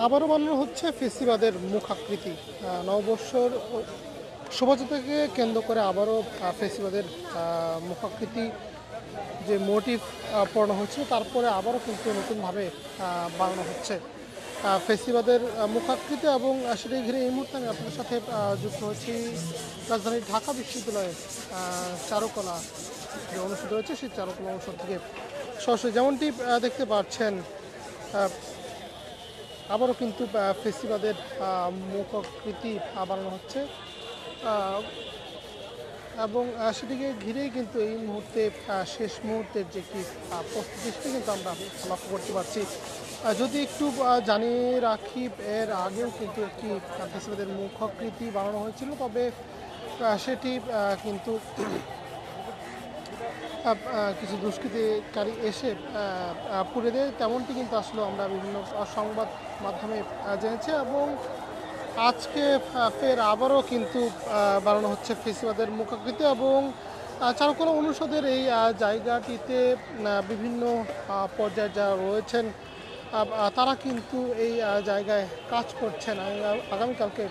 আবারও বানানো হচ্ছে ফেসিবাদের মুখাকৃতি। নববর্ষর শোভাযাত্রাকে কেন্দ্র করে আবারও ফেসিবাদের মুখাকৃতি যে মোটিভ পড়ানো হচ্ছে, তারপরে আবারও কিন্তু নতুনভাবে বানানো হচ্ছে ফেসিবাদের মুখাকৃতি। এবং সেটাই ঘিরে এই মুহূর্তে আমি আপনাদের সাথে যুক্ত হচ্ছি রাজধানীর ঢাকা বিশ্ববিদ্যালয়ের চারুকলা যে অনুষদ রয়েছে, সেই চারুকলা অনুষদ থেকে সরাসরি যেমনটি দেখতে পাচ্ছেন আবারও কিন্তু ফেসিবাদের মুখাকৃতি বানানো হচ্ছে এবং সেটিকে ঘিরেই কিন্তু এই মুহূর্তে শেষ মুহূর্তের যে একটি প্রস্তুতি, সেটি কিন্তু আমরা লক্ষ্য করতে পারছি। যদি একটু জানিয়ে রাখি, এর আগেও কিন্তু একটি ফেসিবাদের মুখাকৃতি বানানো হয়েছিল, তবে সেটি কিন্তু কিছু দুষ্কৃতিকারী এসে পুড়ে দেয়, তেমনটি কিন্তু আসলে আমরা বিভিন্ন সংবাদ মাধ্যমে জেনেছি। এবং আজকে ফের আবারও কিন্তু বানানো হচ্ছে ফেসিবাদের মুখাকৃতি। এবং চারুকলা অনুষদের এই জায়গাটিতে বিভিন্ন পর্যায়ে যারা রয়েছেন তারা কিন্তু এই জায়গায় কাজ করছেন। আগামীকালকে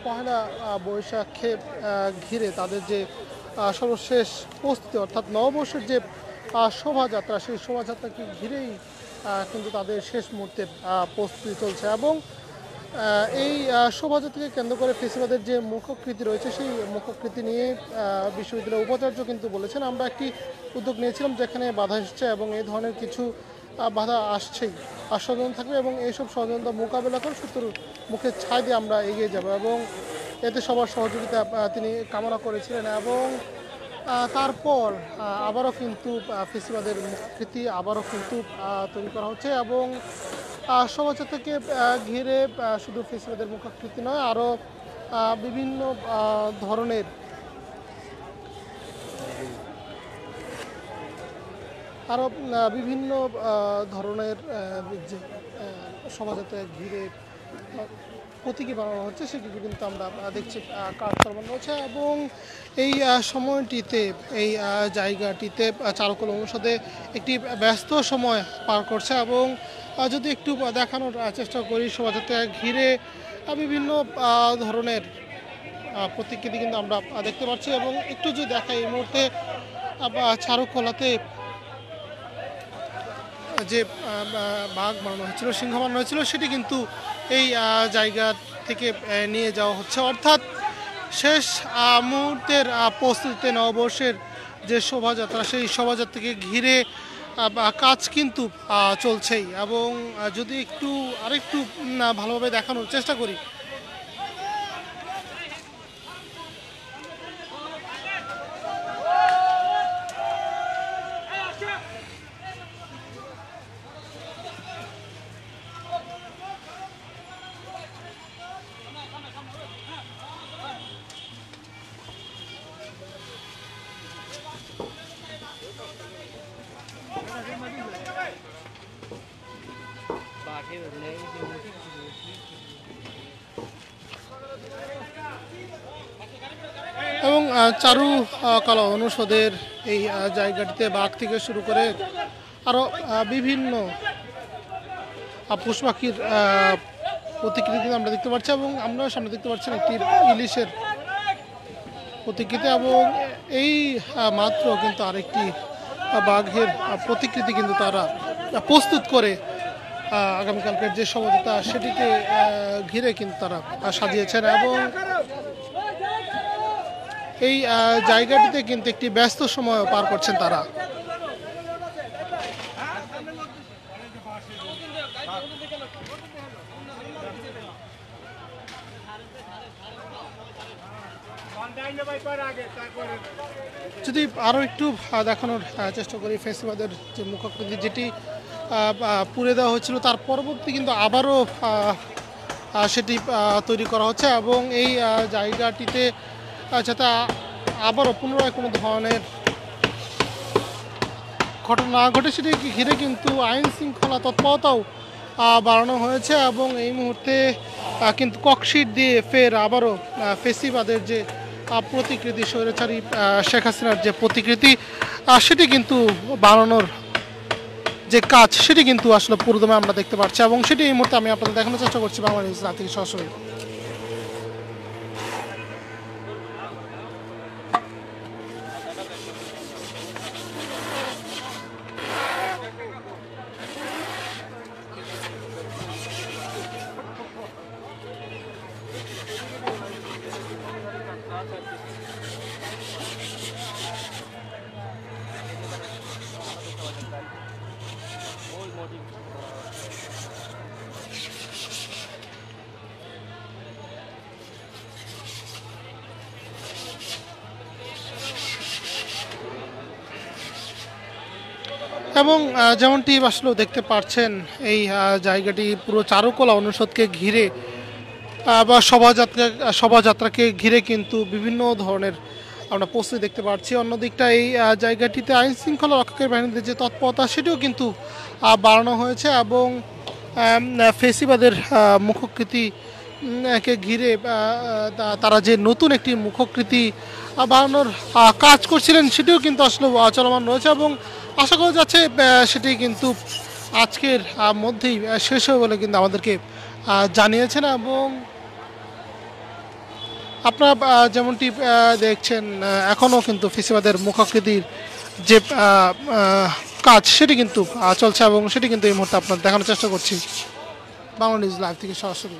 পহেলা বৈশাখে ঘিরে তাদের যে সর্বশেষ প্রস্তুতি, অর্থাৎ নববর্ষের যে শোভাযাত্রা, সেই শোভাযাত্রাকে ঘিরেই কিন্তু তাদের শেষ মুহূর্তের প্রস্তুতি চলছে। এবং এই শোভাযাত্রাকে কেন্দ্র করে ফেসিবাদের যে মুখাকৃতি রয়েছে, সেই মুখাকৃতি নিয়ে বিশ্ববিদ্যালয়ের উপাচার্য কিন্তু বলেছেন, আমরা একটি উদ্যোগ নিয়েছিলাম যেখানে বাধা এসেছে এবং এই ধরনের কিছু বাধা আসছেই, আর ষড়যন্ত্র থাকবে এবং এইসব ষড়যন্ত্র মোকাবেলা করে সত্যর মুখে ছাই দিয়ে আমরা এগিয়ে যাব। এবং এতে সবার সহযোগিতা তিনি কামনা করেছিলেন। এবং তারপর আবারও কিন্তু ফেসিবাদের মুখাকৃতি আবারও কিন্তু তৈরি করা হচ্ছে। এবং শোভাযাত্রাকে ঘিরে শুধু ফেসিবাদের মুখাকৃতি নয়, আরও বিভিন্ন ধরনের যে শোভাযাত্রায় ঘিরে প্রতীকী বানানো হচ্ছে, সেগুলো কিন্তু আমরা দেখছি কাজ চলমান রয়েছে। এবং এই সময়টিতে এই জায়গাটিতে চারুকলা অনুষদে একটি ব্যস্ত সময় পার করছে। এবং যদি একটু দেখানোর চেষ্টা করি, শোভাযাত্রায় ঘিরে বিভিন্ন ধরনের প্রতিকৃতি কিন্তু আমরা দেখতে পাচ্ছি। এবং একটু যদি দেখাই, এই মুহূর্তে চারুকলাতে যে বাঘ বানানো হয়েছিল, সিংহ বানানো হয়েছিল, সেটি কিন্তু এই জায়গা থেকে নিয়ে যাওয়া হচ্ছে। অর্থাৎ শেষ মুহূর্তের প্রস্তুতিতে নববর্ষের যে শোভাযাত্রা, সেই শোভাযাত্রাকে ঘিরে কাজ কিন্তু চলছেই। এবং যদি একটু আরেকটু ভালোভাবে দেখানোর চেষ্টা করি, এবং চারুকলা অনুষদের এই জায়গাটিতে বাঘ থেকে শুরু করে আরও বিভিন্ন পশু পাখির প্রতিকৃতি আমরা দেখতে পাচ্ছি। এবং আমরা সামনে দেখতে পাচ্ছেন একটি ইলিশের প্রতিকৃতি। এবং এই মাত্র কিন্তু আরেকটি বাঘের প্রতিকৃতি কিন্তু তারা প্রস্তুত করে আগামীকালকের যে শোভাযাত্রা, সেটিকে ঘিরে কিন্তু তারা সাজিয়েছেন। এবং এই জায়গাটিতে কিন্তু একটি ব্যস্ত সময় পার করছেন তারা। যদি আরও একটু দেখানোর চেষ্টা করি, ফেসিবাদের যে মুখাকৃতি যেটি পুড়ে দেওয়া হয়েছিল, তার পরবর্তী কিন্তু আবারও সেটি তৈরি করা হচ্ছে। এবং এই জায়গাটিতে যাতে আবারও পুনরায় কোনো ধরনের ঘটনা না ঘটে, সেটিকে ঘিরে কিন্তু আইন শৃঙ্খলা তৎপরতাও বাড়ানো হয়েছে। এবং এই মুহূর্তে কিন্তু ককশিট দিয়ে ফের আবারও ফেসিবাদের যে প্রতিকৃতি, স্বৈরাচারী শেখ হাসিনার যে প্রতিকৃতি, সেটি কিন্তু বানানোর যে কাজ সেটি কিন্তু আসলে পুরোদমে আমরা দেখতে পাচ্ছি, এবং সেটি এই মুহূর্তে আমি আপনাদের দেখানোর চেষ্টা করছি বাংলা নিউজ লাইভ থেকে সরাসরি। এবং যেমনটি আসলে দেখতে পাচ্ছেন এই জায়গাটি পুরো চারুকলা অনুষদকে ঘিরে বা শোভাযাত্রাকে ঘিরে কিন্তু বিভিন্ন ধরনের আমরা প্রস্তুতি দেখতে পাচ্ছি। অন্যদিকটা এই জায়গাটিতে আইন শৃঙ্খলা রক্ষকের বাহিনীদের যে তৎপরতা সেটিও কিন্তু বাড়ানো হয়েছে, এবং ফেসিবাদের মুখকৃতি কে ঘিরে তারা যে নতুন একটি মুখকৃতি বানানোর কাজ করছিলেন সেটিও কিন্তু আসলে চলমান রয়েছে, এবং আশা করা যাচ্ছে সেটি কিন্তু আজকের মধ্যেই শেষ হবে বলে কিন্তু আমাদেরকে জানিয়েছেন। এবং আপনারা যেমনটি দেখছেন এখনও কিন্তু ফেসিবাদের মুখাকৃতির যে কাজ সেটি কিন্তু চলছে, এবং সেটি কিন্তু এই মুহূর্তে আপনার দেখানোর চেষ্টা করছি বাংলা নিউজ লাইভ থেকে সরাসরি।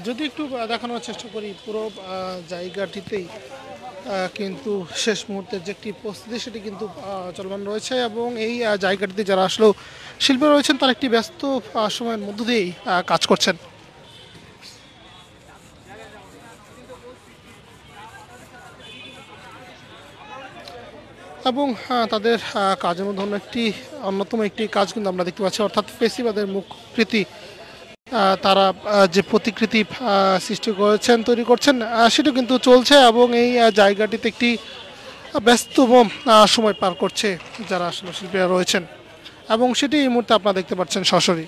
যদি একটু দেখানোর চেষ্টা করি পুরো জায়গাটিতেই কিন্তু শেষ মুহূর্তের যে একটি প্রস্তুতি সেটি কিন্তু চলমান রয়েছে, এবং এই জায়গাটিতে যারা আসলে শিল্পী রয়েছেন তারা একটি ব্যস্ত সময়ের মধ্য দিয়েই কাজ করছেন, এবং তাদের কাজের মধ্যে অন্যতম একটি কাজ কিন্তু আমরা দেখতে পাচ্ছি, অর্থাৎ ফেসিবাদের মুখকৃতি তারা যে প্রতিকৃতি সৃষ্টি করেছেন তৈরি করছেন সেটা কিন্তু চলছে, এবং এই জায়গাটিতে একটি ব্যস্তম সময় পার করছে যারা আসলে শিল্পীরা রয়েছেন, এবং সেটি এই মুহূর্তে আপনারা দেখতে পাচ্ছেন সরাসরি।